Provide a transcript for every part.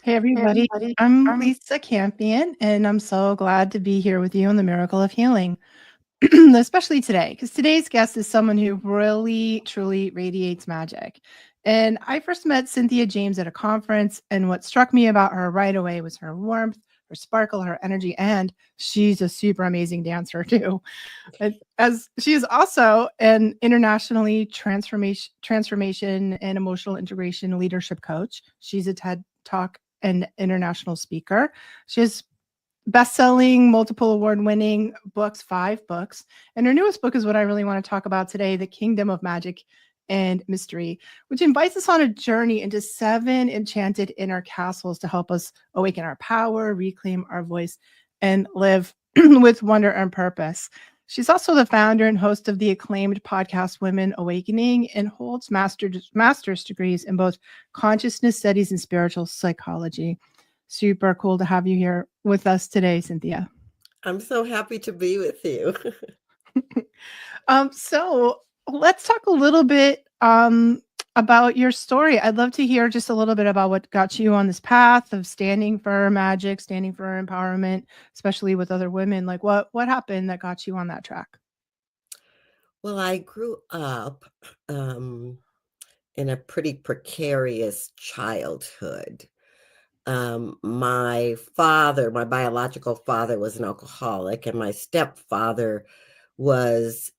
Hey, Hey, everybody. everybody. I'm Lisa Campion, and I'm so glad to be here with you on the Miracle of Healing, especially today, because today's guest is someone who really, truly radiates magic. And I first met Cynthia James at a conference, and what struck me about her right away was her warmth, her sparkle, her energy, and she's a super amazing dancer, too. As she is also an internationally transformation and emotional integration leadership coach. She's a TED Talk and international speaker. She has best-selling, multiple award-winning books, 5 books. And her newest book is what I really want to talk about today, The Kingdom of Magic and Mystery, which invites us on a journey into 7 enchanted inner castles to help us awaken our power, reclaim our voice, and live with wonder and purpose. She's also the founder and host of the acclaimed podcast Women Awakening and holds master's degrees in both consciousness studies and spiritual psychology. Super cool to have you here with us today, Cynthia. I'm so happy to be with you. So let's talk a little bit about your story. I'd love to hear just a little bit about what got you on this path of standing for magic, standing for empowerment, especially with other women. Like what happened that got you on that track? Well, I grew up in a pretty precarious childhood. My biological father was an alcoholic, and my stepfather was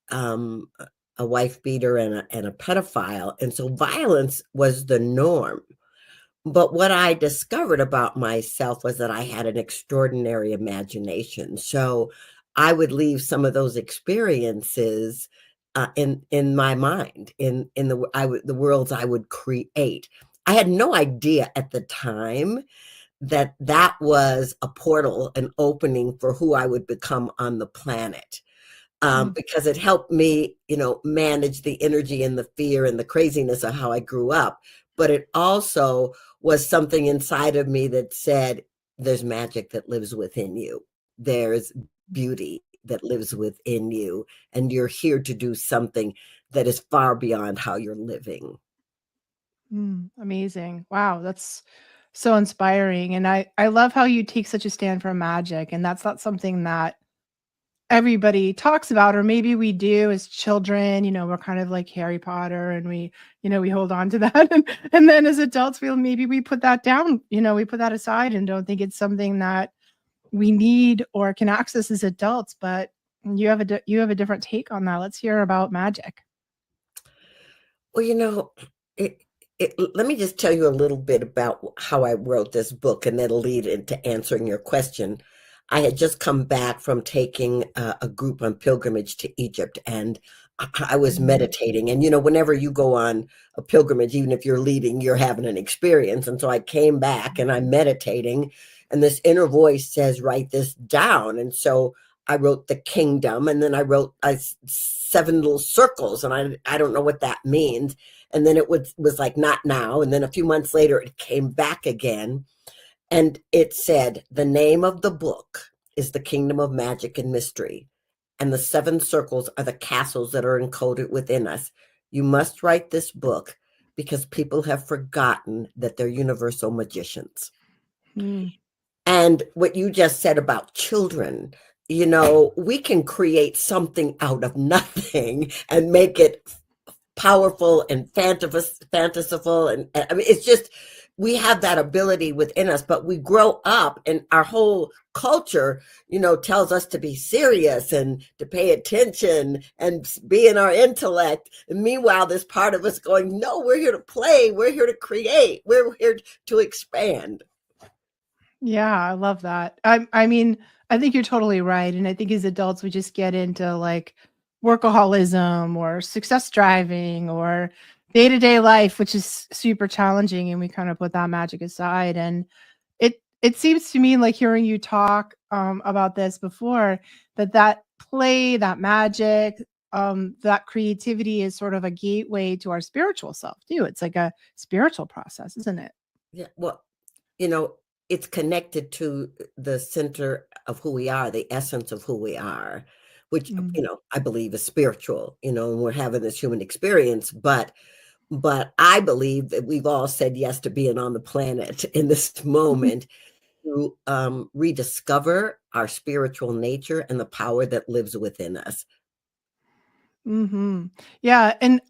a wife beater and a pedophile. And so violence was the norm. But what I discovered about myself was that I had an extraordinary imagination. So I would leave some of those experiences in my mind, in the worlds I would create. I had no idea at the time that that was a portal, an opening for who I would become on the planet. Mm. Because it helped me, manage the energy and the fear and the craziness of how I grew up. But it also was something inside of me that said, there's magic that lives within you. There's beauty that lives within you. And you're here to do something that is far beyond how you're living. Amazing. Wow, that's so inspiring. And I love how you take such a stand for magic. And that's not something that everybody talks about, or maybe we do as children. We're kind of like Harry Potter, and we hold on to that. And then as adults, maybe we put that down, we put that aside and don't think it's something that we need or can access as adults. But you have a different take on that. Let's hear about magic. Well, it, let me just tell you a little bit about how I wrote this book, and that'll lead into answering your question. I had just come back from taking a group on pilgrimage to Egypt, and I was Mm. meditating. And, whenever you go on a pilgrimage, even if you're leading, you're having an experience. And so I came back and I'm meditating, and this inner voice says, write this down. And so I wrote the kingdom, and then I wrote 7 little circles, and I don't know what that means. And then it was like, not now. And then a few months later, it came back again, and it said, the name of the book is The Kingdom of Magic and Mystery, and the 7 circles are the castles that are encoded within us. You must write this book because people have forgotten that they're universal magicians. Mm. And what you just said about children, we can create something out of nothing and make it powerful and fantastical. And I mean, it's just, we have that ability within us, but we grow up and our whole culture, tells us to be serious and to pay attention and be in our intellect. And meanwhile, this part of us going, no, we're here to play. We're here to create. We're here to expand. Yeah, I love that. I mean, I think you're totally right, and I think as adults, we just get into, like, workaholism or success driving or day-to-day life, which is super challenging, and we kinda put that magic aside, and it seems to me, like, hearing you talk, about this before, that play, that magic, that creativity is sort of a gateway to our spiritual self too. It's like a spiritual process, isn't it? Yeah, well, you know, it's connected to the center of who we are, the essence of who we are, which, Mm. I believe is spiritual, and we're having this human experience, but But I believe that we've all said yes to being on the planet in this moment to rediscover our spiritual nature and the power that lives within us. Mm-hmm. Yeah, and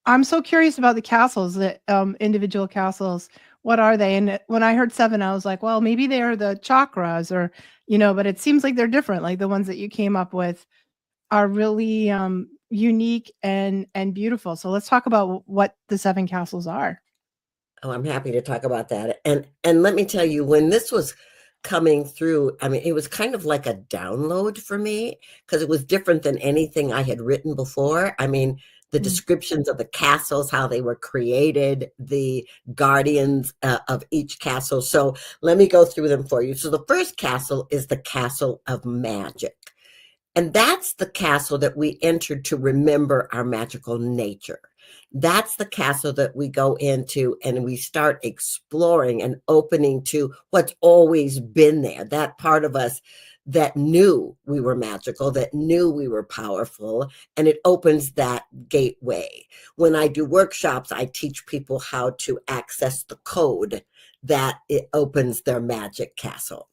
I'm so curious about the castles, that individual castles. What are they? And when I heard seven, I was like, well, maybe they are the chakras, or but it seems like they're different. Like the ones that you came up with are really unique and beautiful. So let's talk about what the seven castles are. Oh, I'm happy to talk about that. And let me tell you, when this was coming through, I mean, it was kind of like a download for me because it was different than anything I had written before. I mean, the Mm. descriptions of the castles, how they were created, the guardians of each castle. So let me go through them for you. So the first castle is the castle of magic. And that's the castle that we enter to remember our magical nature. That's the castle that we go into and we start exploring and opening to what's always been there, that part of us that knew we were magical, that knew we were powerful, and it opens that gateway. When I do workshops, I teach people how to access the code that it opens their magic castle.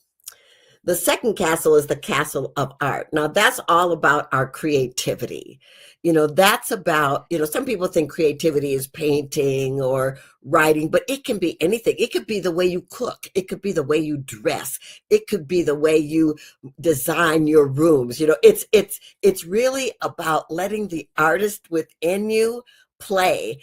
The second castle is the castle of art. Now, that's all about our creativity. That's about, some people think creativity is painting or writing, but it can be anything. It could be the way you cook. It could be the way you dress. It could be the way you design your rooms. It's really about letting the artist within you play.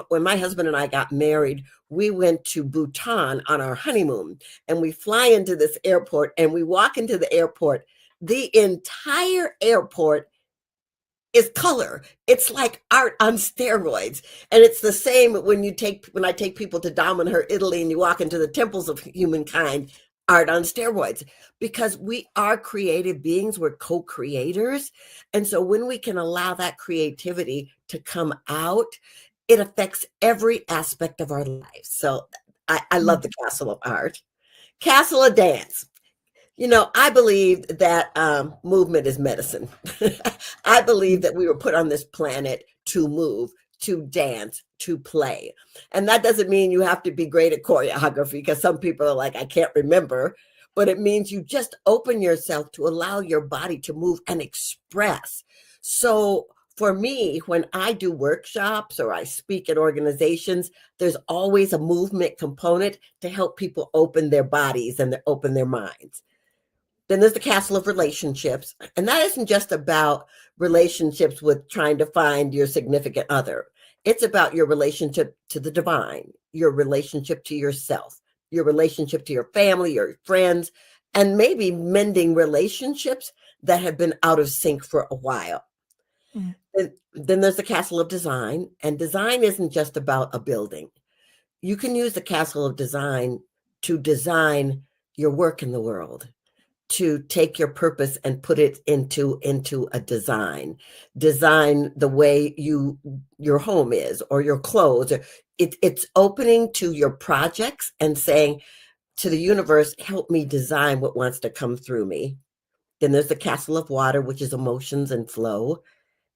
When my husband and I got married, we went to Bhutan on our honeymoon, and we fly into this airport and we walk into the airport. The entire airport is color. It's like art on steroids. And it's the same when I take people to Damanhur, Italy, and you walk into the temples of humankind, art on steroids, because we are creative beings. We're co-creators. And so when we can allow that creativity to come out, it affects every aspect of our lives. So I love the castle of art. Castle of dance. I believe that movement is medicine. I believe that we were put on this planet to move, to dance, to play. And that doesn't mean you have to be great at choreography, because some people are like, I can't remember. But it means you just open yourself to allow your body to move and express. So for me, when I do workshops or I speak at organizations, there's always a movement component to help people open their bodies and open their minds. Then there's the castle of relationships. And that isn't just about relationships with trying to find your significant other. It's about your relationship to the divine, your relationship to yourself, your relationship to your family, your friends, and maybe mending relationships that have been out of sync for a while. Mm. Then there's the castle of design. And design isn't just about a building. You can use the castle of design to design your work in the world, to take your purpose and put it into a design the way your home is, or your clothes. It's opening to your projects and saying to the universe, help me design what wants to come through me. Then there's the castle of water, which is emotions and flow.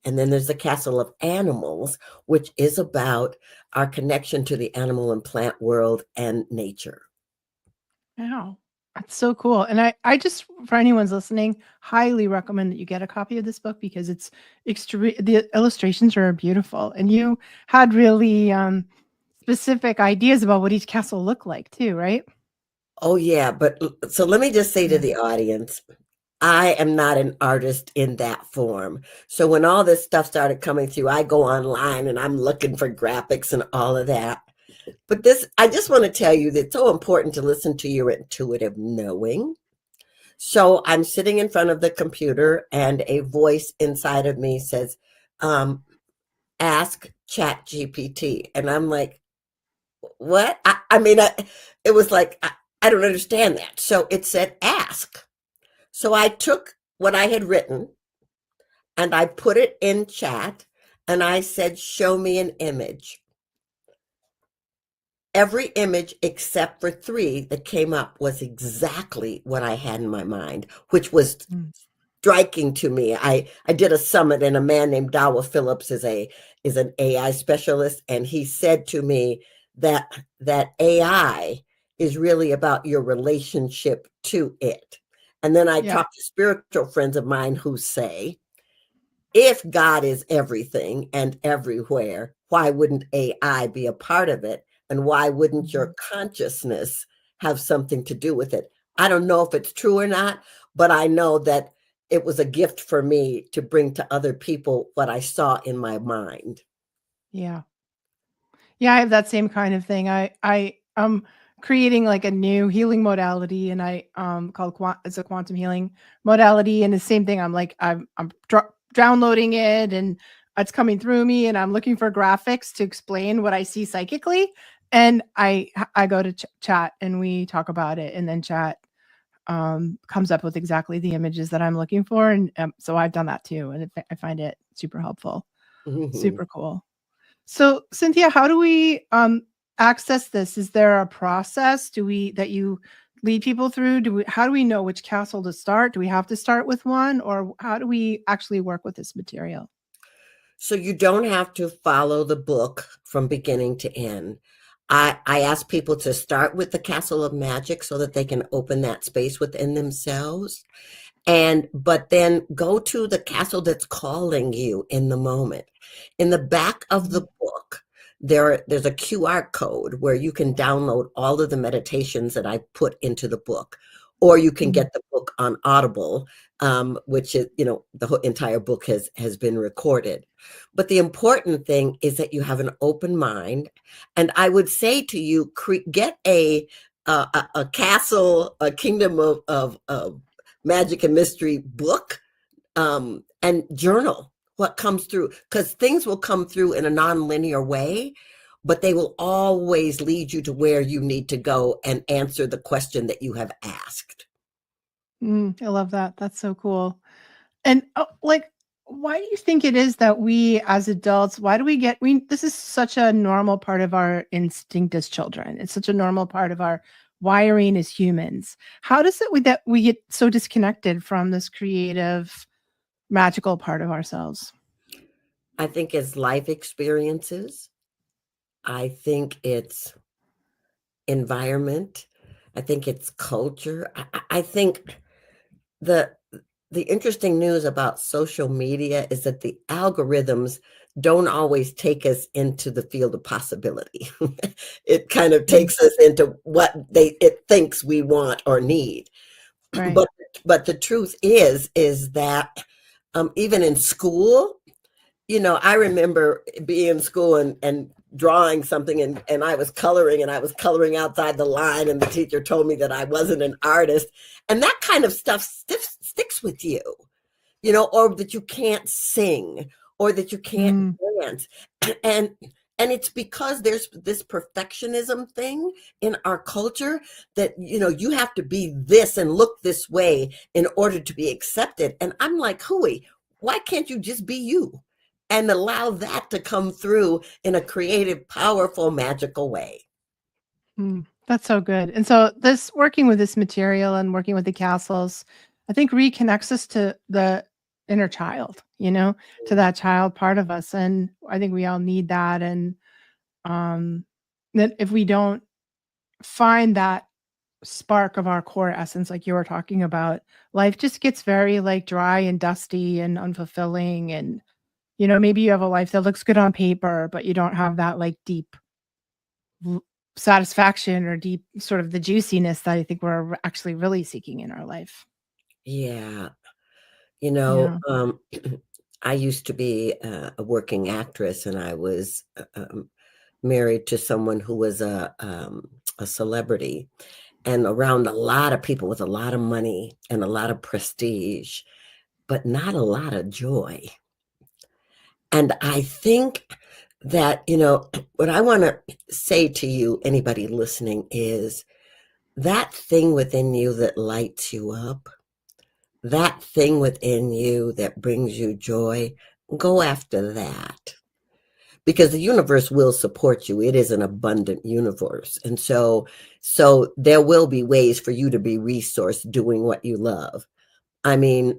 And then there's the castle of animals, which is about our connection to the animal and plant world and nature. Wow. That's so cool. And I just, for anyone's listening, highly recommend that you get a copy of this book, because it's extreme. The illustrations are beautiful. And you had really specific ideas about what each castle looked like too, right? Oh, yeah. But so let me just say to Yeah. the audience, I am not an artist in that form. So when all this stuff started coming through, I go online and I'm looking for graphics and all of that. But I just want to tell you that it's so important to listen to your intuitive knowing. So I'm sitting in front of the computer and a voice inside of me says, ask Chat GPT. And I'm like, what? I mean, it was like, I don't understand that. So it said, ask. So I took what I had written and I put it in chat and I said, show me an image. Every image except for 3 that came up was exactly what I had in my mind, which was Mm. striking to me. I did a summit, and a man named Dawa Phillips is a is an AI specialist, and he said to me that AI is really about your relationship to it. And then I Yeah. talk to spiritual friends of mine who say, if God is everything and everywhere, why wouldn't AI be a part of it? And why wouldn't your consciousness have something to do with it? I don't know if it's true or not, but I know that it was a gift for me to bring to other people what I saw in my mind. Yeah. Yeah, I have that same kind of thing. I'm creating like a new healing modality, and I called it's a quantum healing modality, and the same thing. I'm downloading it, and it's coming through me, and I'm looking for graphics to explain what I see psychically, and I go to chat and we talk about it, and then chat comes up with exactly the images that I'm looking for, and so I've done that too, and I find it super helpful, Mhm. super cool. So, Cynthia, how do we access this? Is there a process? Do we that you lead people through? How do we know which castle to start? Do we have to start with one, or how do we actually work with this material? So you don't have to follow the book from beginning to end. I ask people to start with the Castle of Magic so that they can open that space within themselves. But then go to the castle that's calling you in the moment. In the back of the Mhm. book, there's a QR code where you can download all of the meditations that I put into the book, or you can Mhm. get the book on Audible, which is, the whole entire book has been recorded. But the important thing is that you have an open mind, and I would say to you, get a castle, a kingdom of magic and mystery book, and journal what comes through, because things will come through in a non-linear way, but they will always lead you to where you need to go and answer the question that you have asked. I love that. That's so cool. And like, why do you think it is that we as adults, why do we get, this is such a normal part of our instinct as children. It's such a normal part of our wiring as humans. How does it that we get so disconnected from this creative, magical part of ourselves? I think it's life experiences. I think it's environment. I think it's culture. I think the the interesting news about social media is that the algorithms don't always take us into the field of possibility. It kind of Mm, takes us into what it thinks we want or need. right. But the truth is that even in school, I remember being in school and drawing something, and I was coloring outside the line, and the teacher told me that I wasn't an artist. And that kind of stuff sticks with you, or that you can't sing, or that you can't Mm, dance. And and it's because there's this perfectionism thing in our culture that you have to be this and look this way in order to be accepted. And I'm like, hooey, why can't you just be you and allow that to come through in a creative, powerful, magical way? that's so good. And so this working with this material and working with the castles, I think reconnects us to the inner child, to that child part of us. And I think we all need that. And um that if we don't find that spark of our core essence like you were talking about, life just gets very like dry and dusty and unfulfilling. And maybe you have a life that looks good on paper, but you don't have that like deep l- satisfaction or deep sort of the juiciness that I think we're actually really seeking in our life. Yeah. Yeah. I used to be a working actress, and I was married to someone who was a celebrity, and around a lot of people with a lot of money and a lot of prestige, but not a lot of joy. And I think that, what I want to say to you, anybody listening, is that thing within you that lights you up, that thing within you that brings you joy, go after that, because the universe will support you. It is an abundant universe. And so there will be ways for you to be resourced doing what you love. I mean,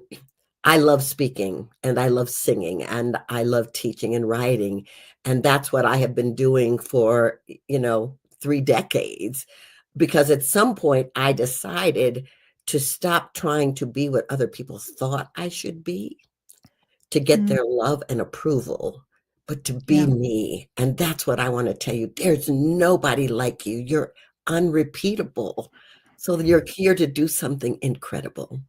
I love speaking and I love singing and I love teaching and writing. And that's what I have been doing for, 3 decades. Because at some point I decided to stop trying to be what other people thought I should be, to get Mm, their love and approval, but to be yeah. me. And that's what I want to tell you. There's nobody like you. You're unrepeatable. So you're here to do something incredible.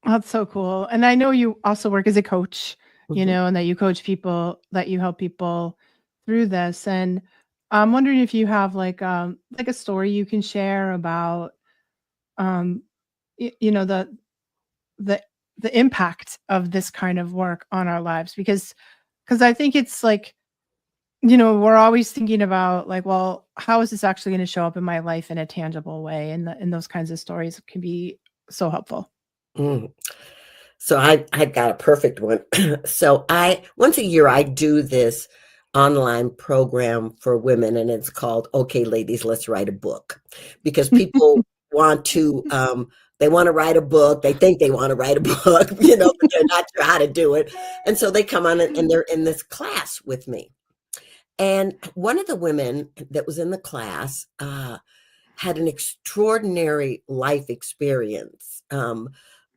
That's so cool. And I know you also work as a coach, Mhm. and that you coach people, that you help people through this. And I'm wondering if you have like a story you can share about um the the the impact of this kind of work on our lives, because I think it's like, we're always thinking about like, well, how is this actually going to show up in my life in a tangible way? And those kinds of stories can be so helpful. Mm. So I got a perfect one. So I once a year I do this online program for women, and it's called "Okay, Ladies, Let's Write a Book," because people want to they want to write a book. They think they want to write a book, but they're not sure how to do it, and so they come on and they're in this class with me. And one of the women that was in the class had an extraordinary life experience,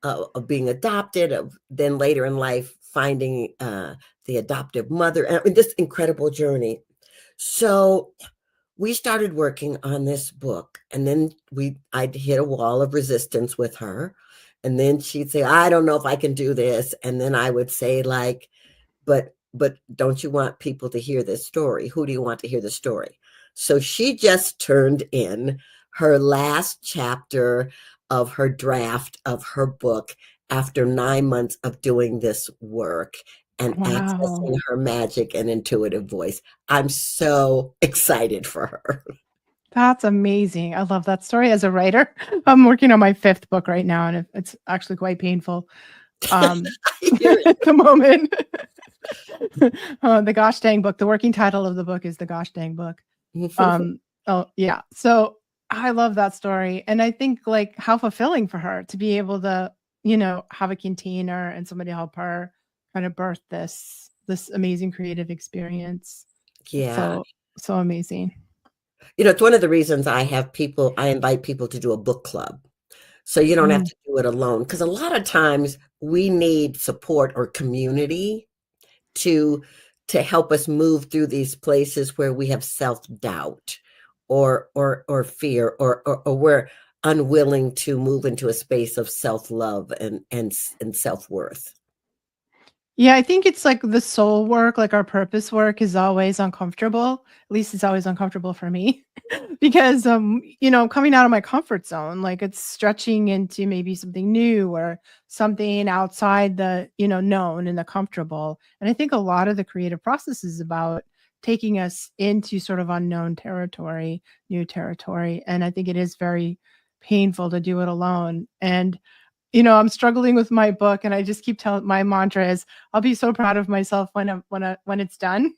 of being adopted, of then later in life finding the adoptive mother. I mean, this incredible journey. So we started working on this book, and then I'd hit a wall of resistance with her, and then she'd say, "I don't know if I can do this," and then I would say like, but don't you want people to hear this story? Who do you want to hear the story? So she just turned in her last chapter of her draft of her book after 9 months of doing this work and Wow. accessing her magic and intuitive voice. I'm so excited for her. That's amazing. I love that story. As a writer, I'm working on my 5th book right now, and it's actually quite painful, um, I hear at the moment. The gosh dang book. The working title of the book is The Gosh Dang Book. it. Oh, yeah. So, I love that story, and I think, like, how fulfilling for her to be able to, have a container and somebody help her kind of birth this amazing creative experience. It's Yeah. so amazing. It's one of the reasons I invite people to do a book club. So you don't have Mm. to do it alone. Because a lot of times we need support or community to to help us move through these places where we have self-doubt or fear or we're unwilling to move into a space of self-love and self-worth. Yeah, I think it's like the soul work, like our purpose work is always uncomfortable. At least it's always uncomfortable for me because coming out of my comfort zone, like it's stretching into maybe something new or something outside the, known and the comfortable. And I think a lot of the creative process is about taking us into sort of unknown territory, new territory. And I think it is very painful to do it alone. And I'm struggling with my book, and I just keep telling my mantra is, "I'll be so proud of myself when it's done."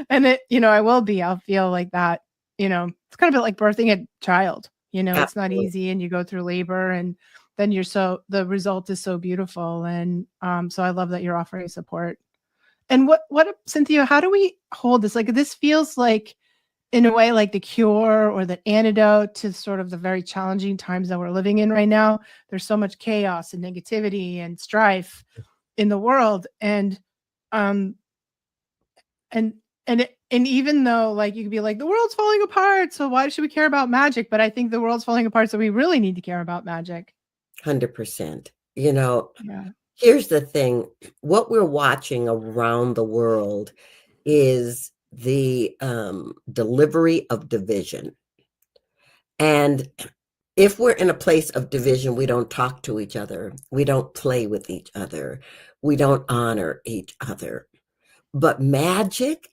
And I will be. I'll feel like that. It's kind of a bit like birthing a child. It's not Absolutely. easy, and you go through labor, and then the result is so beautiful. And so I love that you're offering support. And Cynthia, how do we hold this? Like, this feels like, in a way, like the cure or the antidote to sort of the very challenging times that we're living in right now. There's so much chaos and negativity and strife in the world. Um and and even though, like, you could be like, the world's falling apart, so why should we care about magic? But I think the world's falling apart, so we really need to care about magic. 100%. Yeah. Here's the thing. What we're watching around the world is the delivery of division. And if we're in a place of division, we don't talk to each other. We don't play with each other. We don't honor each other. But magic,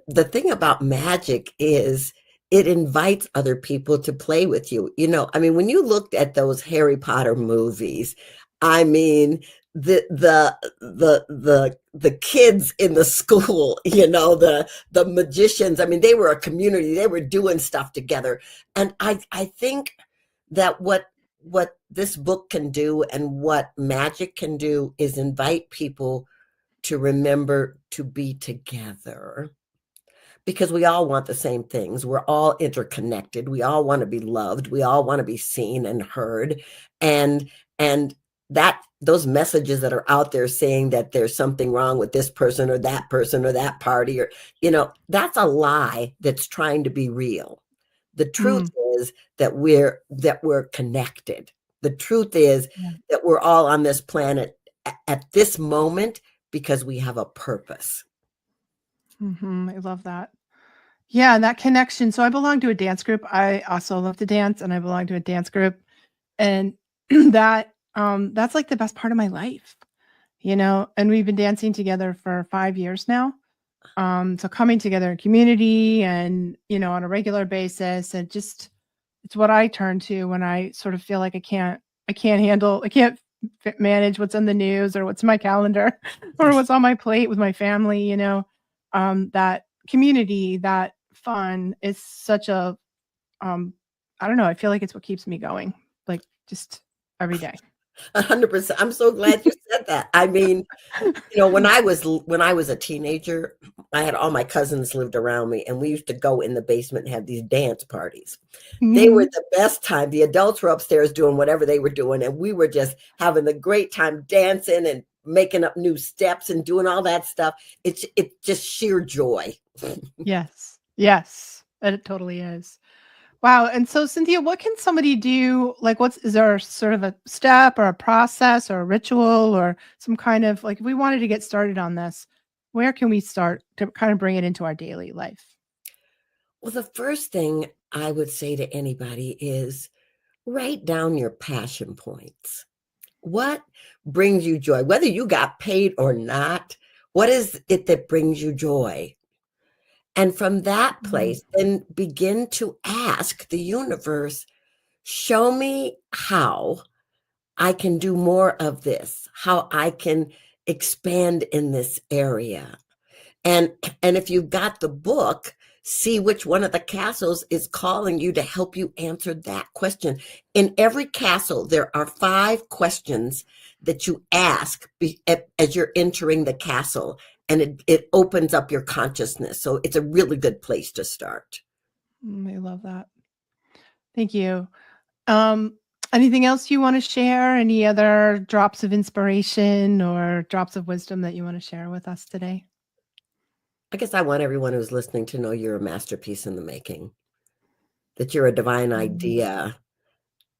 the thing about magic is it invites other people to play with you. I mean, when you looked at those Harry Potter movies, I mean, the kids in the school, the magicians, I mean, they were a community. They were doing stuff together. And I think that what this book can do and what magic can do is invite people to remember to be together, because we all want the same things. We're all interconnected. We all want to be loved. We all want to be seen and heard. And that those messages that are out there saying that there's something wrong with this person or that party, or, that's a lie that's trying to be real. The truth is that we're connected. The truth is that we're all on this planet at this moment because we have a purpose. I love that. Yeah, and that connection. So I belong to a dance group. I also love to dance, and I belong to a dance group, and that's like the best part of my life, And we've been dancing together for 5 years now. So coming together in community and on a regular basis, and just it's what I turn to when I sort of feel like I can't manage what's in the news or what's in my calendar or what's on my plate with my family. That community, that fun is such a I don't know, I feel like it's what keeps me going, like, just every day. 100%. I'm so glad you said that. I mean, when I was a teenager, I had all my cousins lived around me, and we used to go in the basement and have these dance parties. They were the best time. The adults were upstairs doing whatever they were doing, and we were just having a great time dancing and making up new steps and doing all that stuff. It's just sheer joy. Yes. Yes. It totally is. Wow. And so, Cynthia, what can somebody do? Like, is there sort of a step or a process or a ritual or some kind of, like, if we wanted to get started on this, where can we start to kind of bring it into our daily life? Well, the first thing I would say to anybody is write down your passion points. What brings you joy? Whether you got paid or not, what is it that brings you joy? And from that place, then begin to ask the universe, show me how I can do more of this, how I can expand in this area. And if you've got the book, see which one of the castles is calling you to help you answer that question. In every castle, there are 5 questions that you ask as you're entering the castle, and it opens up your consciousness. So it's a really good place to start. I love that. Thank you. Anything else you want to share? Any other drops of inspiration or drops of wisdom that you want to share with us today? I guess I want everyone who's listening to know you're a masterpiece in the making, that you're a divine idea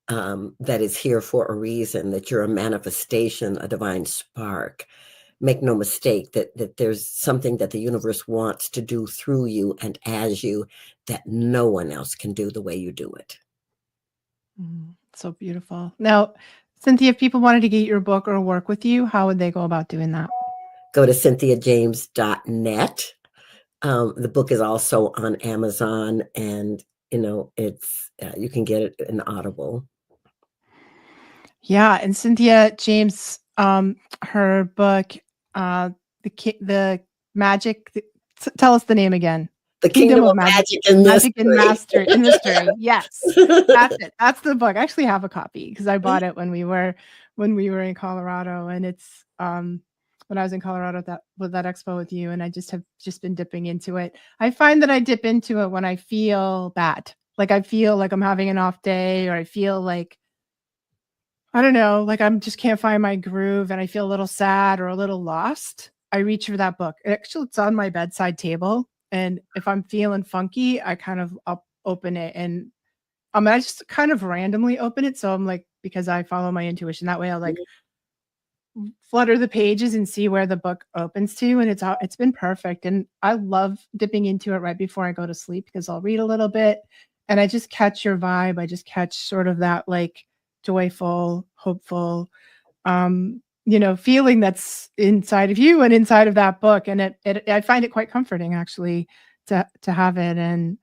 that is here for a reason, that you're a manifestation, a divine spark. Make no mistake that there's something that the universe wants to do through you and as you that no one else can do the way you do it. So beautiful. Now, Cynthia, if people wanted to get your book or work with you, how would they go about doing that? Go to cynthiajames.net. The book is also on Amazon, and it's you can get it in Audible. Yeah, and Cynthia James, her book, the magic. Tell us the name again. The Kingdom of Magic and Mystery. Yes, that's it. That's the book. I actually have a copy because I bought it when we were in Colorado, and it's when I was in Colorado with that expo with you, and I have been dipping into it. I find that I dip into it when I feel bad, like I feel like I'm having an off day, or I feel like, I don't know, like I'm just can't find my groove and I feel a little sad or a little lost. I reach for that book. Actually, it's on my bedside table. And if I'm feeling funky, I'll open it, and I just kind of randomly open it. So I'm like, because I follow my intuition that way, I'll like flutter the pages and see where the book opens to. And it's been perfect. And I love dipping into it right before I go to sleep because I'll read a little bit and I just catch your vibe. I just catch sort of that like joyful, hopeful, feeling that's inside of you and inside of that book. And I find it quite comforting actually to have it and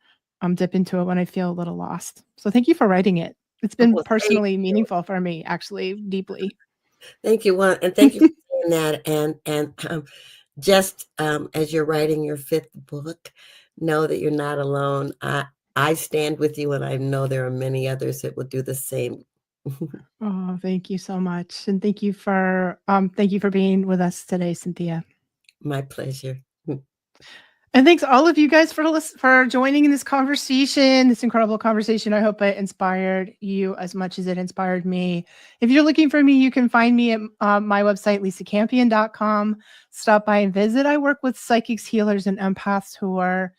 dip into it when I feel a little lost. So thank you for writing it. It's been personally meaningful for me, actually, deeply. Thank you. Well, and thank you for saying that. And just as you're writing your 5th book, know that you're not alone. I stand with you, and I know there are many others that will do the same Oh, thank you so much. And thank you for being with us today, Cynthia. My pleasure. And thanks all of you guys for joining in this conversation, this incredible conversation. I hope it inspired you as much as it inspired me. If you're looking for me, you can find me at my website, lisacampion.com. Stop by and visit. I work with psychics, healers, and empaths who are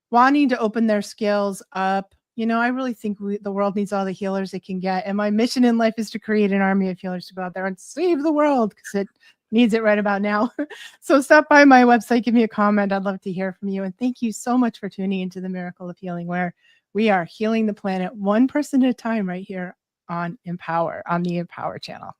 wanting to open their skills up. You know, I really think the world needs all the healers it can get. And my mission in life is to create an army of healers to go out there and save the world because it needs it right about now. So stop by my website, give me a comment. I'd love to hear from you. And thank you so much for tuning into the Miracle of Healing, where we are healing the planet one person at a time right here on the Empower channel.